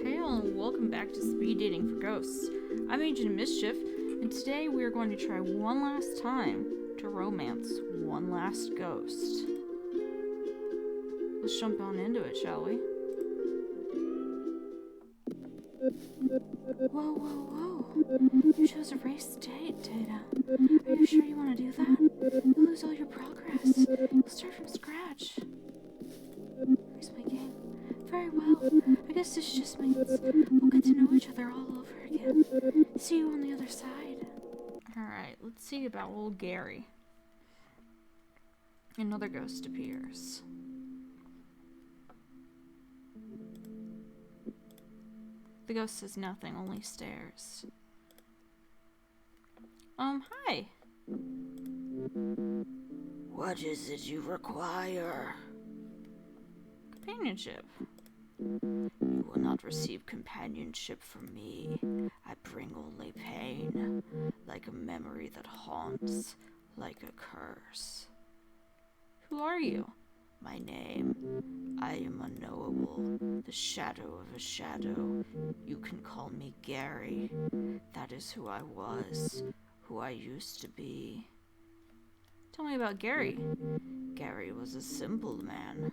Hail and welcome back to Speed Dating for Ghosts. I'm Agent Mischief, and today we are going to try one last time to romance one last ghost. Let's jump on into it, shall we? Whoa, whoa, whoa. You chose a race date, Data. Are you sure you want to do that? You'll lose all your progress. You'll start from scratch. Where's my game? Very well. I guess this just means we'll get to know each other all over again. See you on the other side. Alright, let's see about old Gary. Another ghost appears. The ghost says nothing, only stares. Hi. What is it you require? Companionship. You will not receive companionship from me. I bring only pain, like a memory that haunts, like a curse. Who are you? My name, I am unknowable, the shadow of a shadow. You can call me Gary. That is who I was, who I used to be. Tell me about Gary. Gary was a simple man,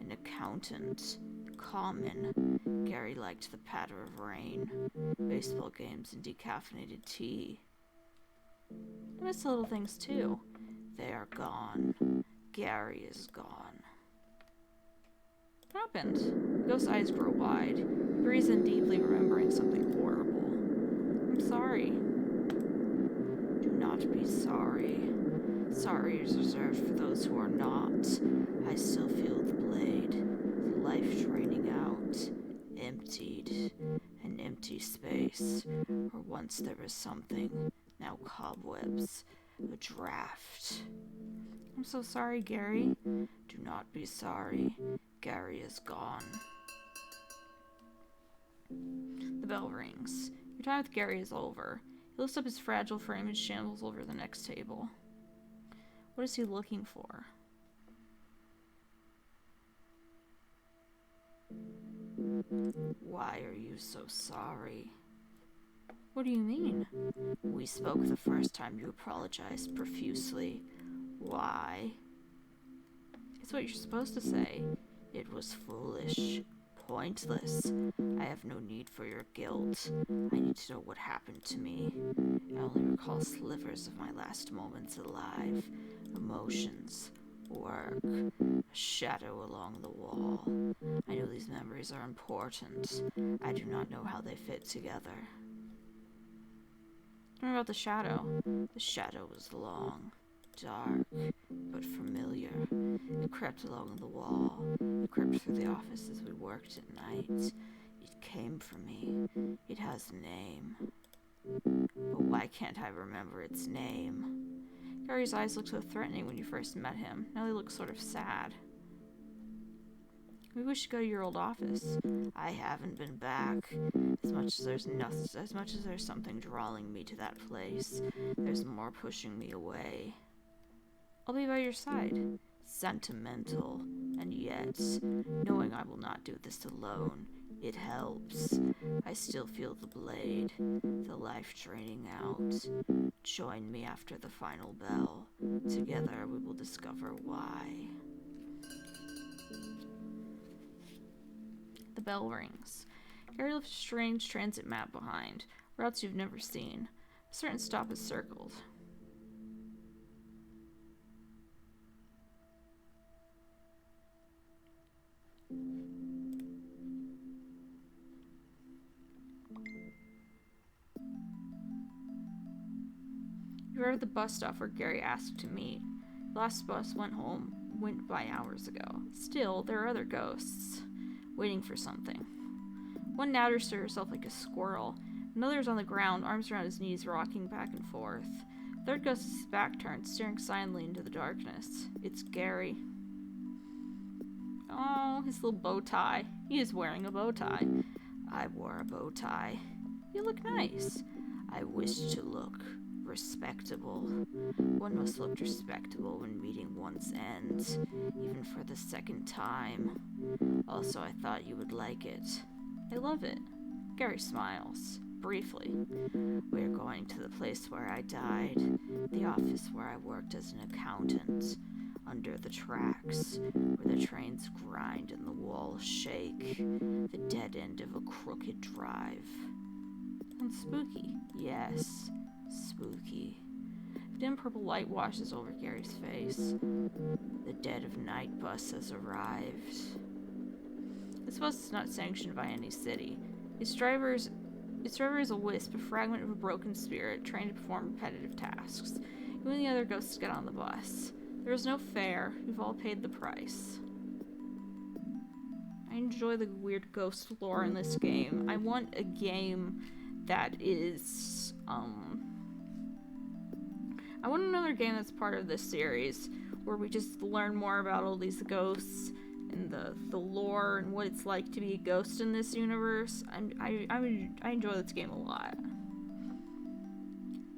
an accountant, common. Gary liked the patter of rain, baseball games, and decaffeinated tea. I miss the little things too. They are gone. Gary is gone. What happened? The ghost's eyes grow wide. He breathes in deeply, remembering something horrible. I'm sorry. Do not be sorry. Sorry is reserved for those who are not. I still feel the blade, the life draining out, emptied, an empty space, where once there was something, now cobwebs, a draft. I'm so sorry, Gary. Do not be sorry. Gary is gone. The bell rings. Your time with Gary is over. He lifts up his fragile frame and shambles over the next table. What is he looking for? Why are you so sorry? What do you mean? We spoke the first time you apologized profusely. Why? It's what you're supposed to say. It was foolish, pointless. I have no need for your guilt. I need to know what happened to me. I only recall slivers of my last moments alive, emotions, work, a shadow along the wall. I know these memories are important. I do not know how they fit together. Tell me about the shadow. The shadow was long, dark, but familiar. It crept along the wall. It crept through the office as we worked at night. It came for me. It has a name. But why can't I remember its name? Gary's eyes looked so threatening when you first met him. Now they look sort of sad. Maybe we should go to your old office. I haven't been back. As much as there's something drawing me to that place, there's more pushing me away. I'll be by your side. Sentimental, and yet, knowing I will not do this alone, it helps. I still feel the blade, the life draining out. Join me after the final bell. Together we will discover why. The bell rings. Gary left a strange transit map behind, routes you've never seen. A certain stop is circled. You arrived at the bus stop where Gary asked to meet. The last bus went by hours ago. Still, there are other ghosts, waiting for something. One natters to herself like a squirrel. Another is on the ground, arms around his knees, rocking back and forth. The third ghost is his back turned, staring silently into the darkness. It's Gary. Oh, his little bow tie. He is wearing a bow tie. I wore a bow tie. You look nice. I wish to look respectable. One must look respectable when meeting one's end, even for the second time. Also, I thought you would like it. I love it. Gary smiles, briefly. We're going to the place where I died, the office where I worked as an accountant, under the tracks, where the trains grind and the walls shake, the dead end of a crooked drive. Sounds spooky. Yes, spooky. Dim purple light washes over Gary's face. The dead of night bus has arrived. This bus is not sanctioned by any city. Its driver is a wisp, a fragment of a broken spirit, trained to perform repetitive tasks. You and the other ghosts get on the bus. There is no fare. We've all paid the price. I enjoy the weird ghost lore in this game. I want a game that is, I want another game that's part of this series, where we just learn more about all these ghosts and the lore and what it's like to be a ghost in this universe. I enjoy this game a lot.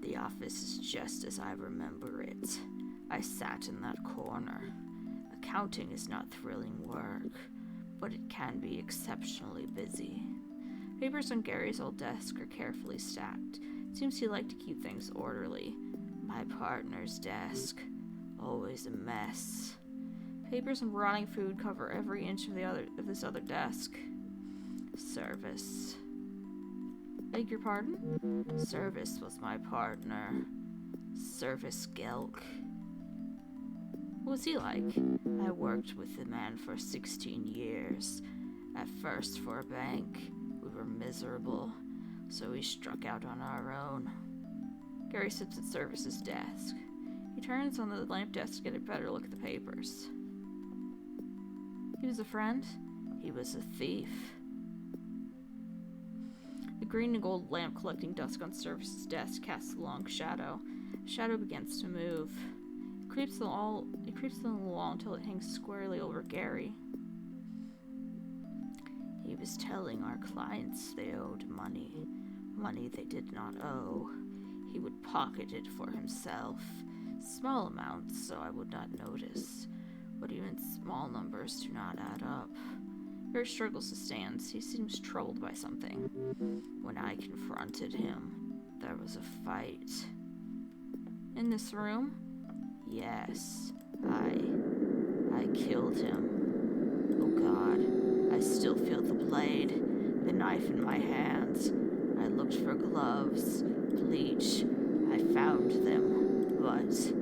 The office is just as I remember it. I sat in that corner. Accounting is not thrilling work, but it can be exceptionally busy. Papers on Gary's old desk are carefully stacked. It seems he liked to keep things orderly. My partner's desk, always a mess. Papers and rotting food cover every inch of this other desk. Service. Beg your pardon? Service was my partner. Service Gelk. What was he like? I worked with the man for 16 years. At first for a bank. We were miserable, so we struck out on our own. Gary sits at Service's desk. He turns on the lamp desk to get a better look at the papers. He was a friend? He was a thief. The green and gold lamp collecting dust on Service's desk casts a long shadow. The shadow begins to move. It creeps along the wall until it hangs squarely over Gary. He was telling our clients they owed money they did not owe. He would pocket it for himself, small amounts so I would not notice, but even small numbers do not add up. Gary struggles to stand. He seems troubled by something. When I confronted him, there was a fight. In this room? Yes, I killed him. Oh God, I still feel the blade, the knife in my hands. I looked for gloves, bleach. I found them, but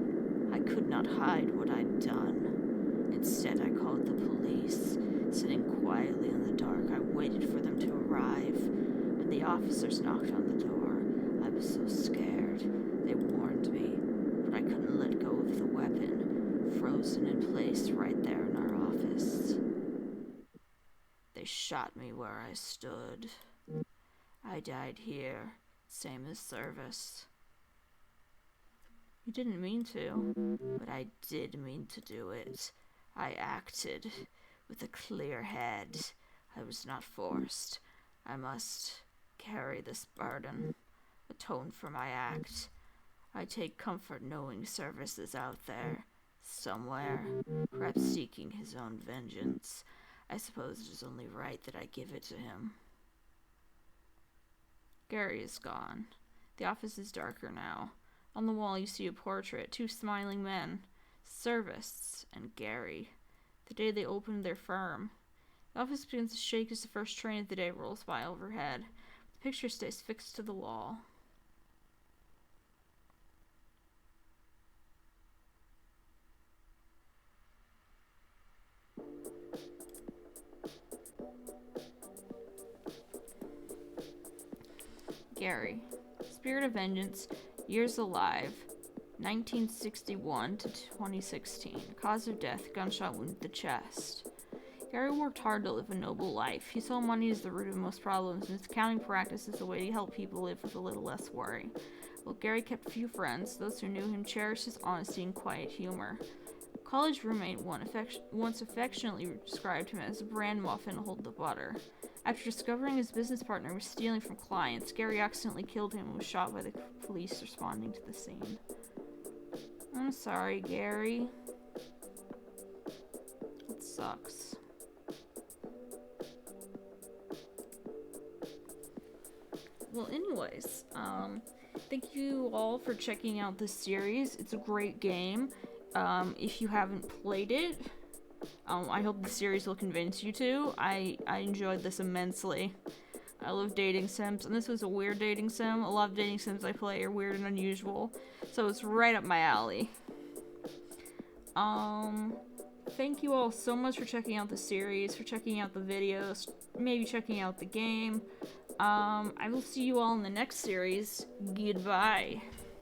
I could not hide what I'd done. Instead, I called the police. Sitting quietly in the dark, I waited for them to arrive. When the officers knocked on the door, I was so scared. They warned me, but I couldn't let go of the weapon, frozen in place right there in our office. They shot me where I stood. I died here, same as Service. You didn't mean to. But I did mean to do it. I acted with a clear head. I was not forced. I must carry this burden, atone for my act. I take comfort knowing Service is out there, somewhere, perhaps seeking his own vengeance. I suppose it is only right that I give it to him. Gary is gone. The office is darker now. On the wall you see a portrait, two smiling men, Service and Gary, the day they opened their firm. The office begins to shake as the first train of the day rolls by overhead. The picture stays fixed to the wall. Gary, Spirit of Vengeance, years alive, 1961 to 2016. Cause of death, gunshot wound to the chest. Gary worked hard to live a noble life. He saw money as the root of most problems, and his accounting practice is a way to help people live with a little less worry. While Gary kept few friends, those who knew him cherished his honesty and quiet humor. College roommate once affectionately described him as a bran muffin hold the butter. After discovering his business partner was stealing from clients, Gary accidentally killed him and was shot by the police responding to the scene. I'm sorry, Gary. It sucks. well, anyways, thank you all for checking out this series. It's a great game. If you haven't played it, I hope the series will convince you to. I enjoyed this immensely. I love dating sims, and this was a weird dating sim. A lot of dating sims I play are weird and unusual, so it's right up my alley. Thank you all so much for checking out the series, for checking out the videos, maybe checking out the game. I will see you all in the next series. Goodbye.